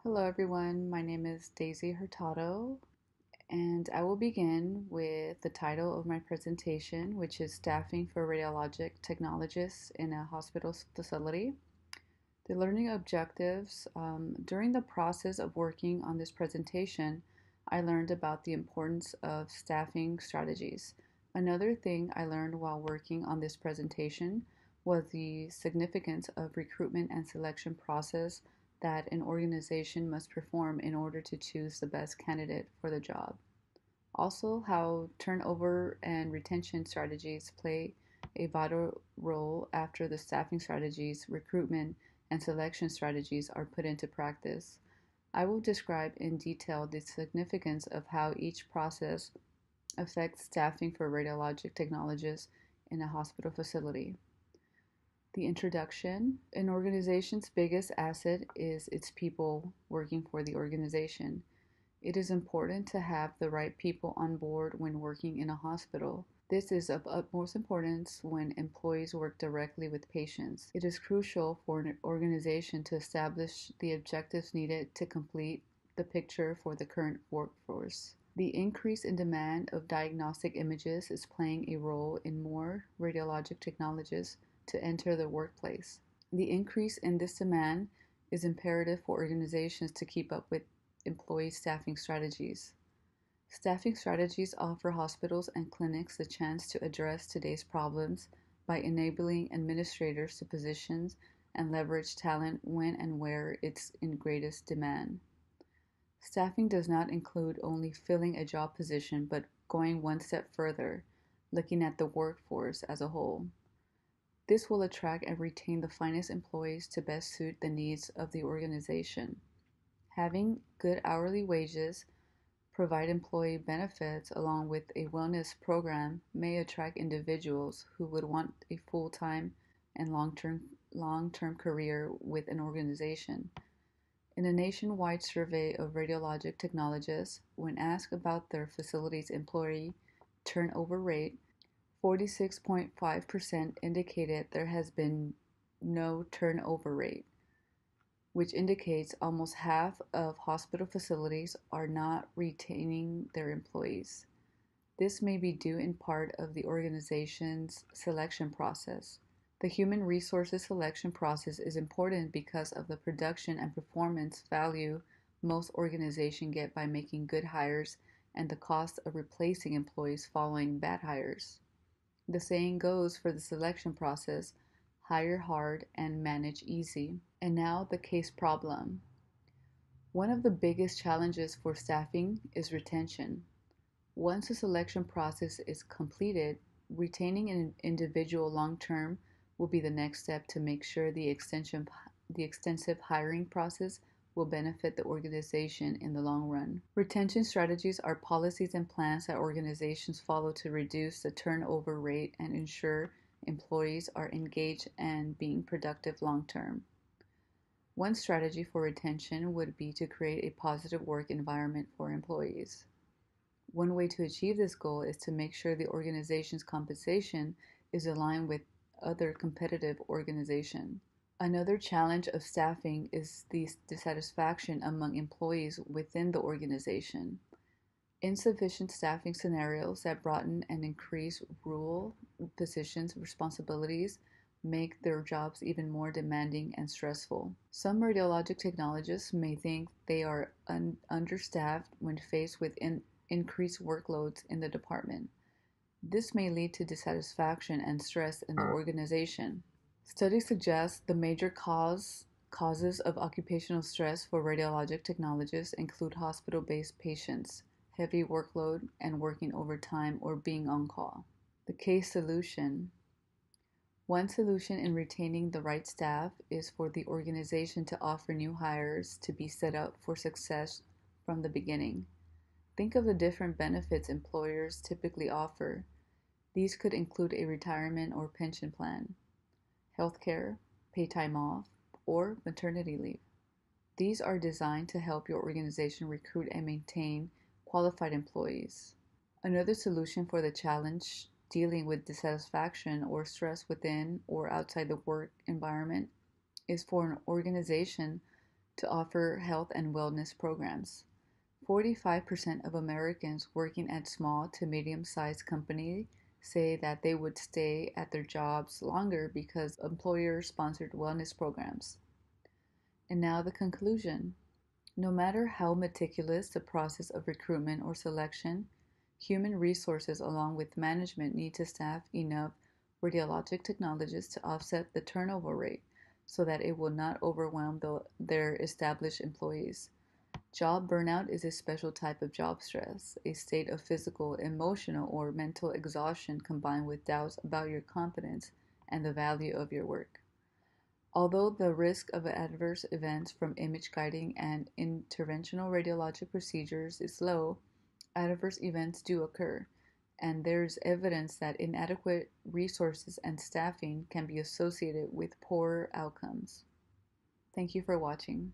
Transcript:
Hello, everyone. My name is Daisy Hurtado, and I will begin with the title of my presentation, which is Staffing for Radiologic Technologists in a Hospital Facility. The learning objectives. During the process of working on this presentation, I learned about the importance of staffing strategies. Another thing I learned while working on this presentation was the significance of recruitment and selection process that an organization must perform in order to choose the best candidate for the job. Also, how turnover and retention strategies play a vital role after the staffing strategies, recruitment, and selection strategies are put into practice. I will describe in detail the significance of how each process affects staffing for radiologic technologists in a hospital facility. The introduction. An organization's biggest asset is its people working for the organization. It is important to have the right people on board when working in a hospital. This is of utmost importance when employees work directly with patients. It is crucial for an organization to establish the objectives needed to complete the picture for the current workforce. The increase in demand of diagnostic images is playing a role in more radiologic technologists to enter the workplace. The increase in this demand is imperative for organizations to keep up with employee staffing strategies. Staffing strategies offer hospitals and clinics the chance to address today's problems by enabling administrators to position and leverage talent when and where it's in greatest demand. Staffing does not include only filling a job position, but going one step further, looking at the workforce as a whole. This will attract and retain the finest employees to best suit the needs of the organization. Having good hourly wages, provide employee benefits along with a wellness program may attract individuals who would want a full-time and long-term career with an organization. In a nationwide survey of radiologic technologists, when asked about their facility's employee turnover rate, 46.5% indicated there has been no turnover rate, which indicates almost half of hospital facilities are not retaining their employees. This may be due in part of the organization's selection process. The human resources selection process is important because of the production and performance value most organizations get by making good hires and the cost of replacing employees following bad hires. The saying goes for the selection process, hire hard and manage easy. And now the case problem. One of the biggest challenges for staffing is retention. Once the selection process is completed, retaining an individual long term will be the next step to make sure the extensive hiring process will benefit the organization in the long run. Retention strategies are policies and plans that organizations follow to reduce the turnover rate and ensure employees are engaged and being productive long term. One strategy for retention would be to create a positive work environment for employees. One way to achieve this goal is to make sure the organization's compensation is aligned with other competitive organizations. Another challenge of staffing is the dissatisfaction among employees within the organization. Insufficient staffing scenarios that broaden and increase role positions' responsibilities make their jobs even more demanding and stressful. Some radiologic technologists may think they are understaffed when faced with increased workloads in the department. This may lead to dissatisfaction and stress in the organization. Studies suggest the major causes of occupational stress for radiologic technologists include hospital-based patients, heavy workload, and working overtime or being on call. The case solution. One solution in retaining the right staff is for the organization to offer new hires to be set up for success from the beginning. Think of the different benefits employers typically offer. These could include a retirement or pension plan, healthcare, pay time off, or maternity leave. These are designed to help your organization recruit and maintain qualified employees. Another solution for the challenge dealing with dissatisfaction or stress within or outside the work environment is for an organization to offer health and wellness programs. 45% of Americans working at small to medium-sized companies say that they would stay at their jobs longer because employer-sponsored wellness programs. And now the conclusion. No matter how meticulous the process of recruitment or selection, human resources along with management need to staff enough radiologic technologists to offset the turnover rate so that it will not overwhelm their established employees. Job burnout is a special type of job stress, a state of physical, emotional, or mental exhaustion combined with doubts about your competence and the value of your work. Although the risk of adverse events from image guiding and interventional radiologic procedures is low, adverse events do occur, and there's evidence that inadequate resources and staffing can be associated with poorer outcomes. Thank you for watching.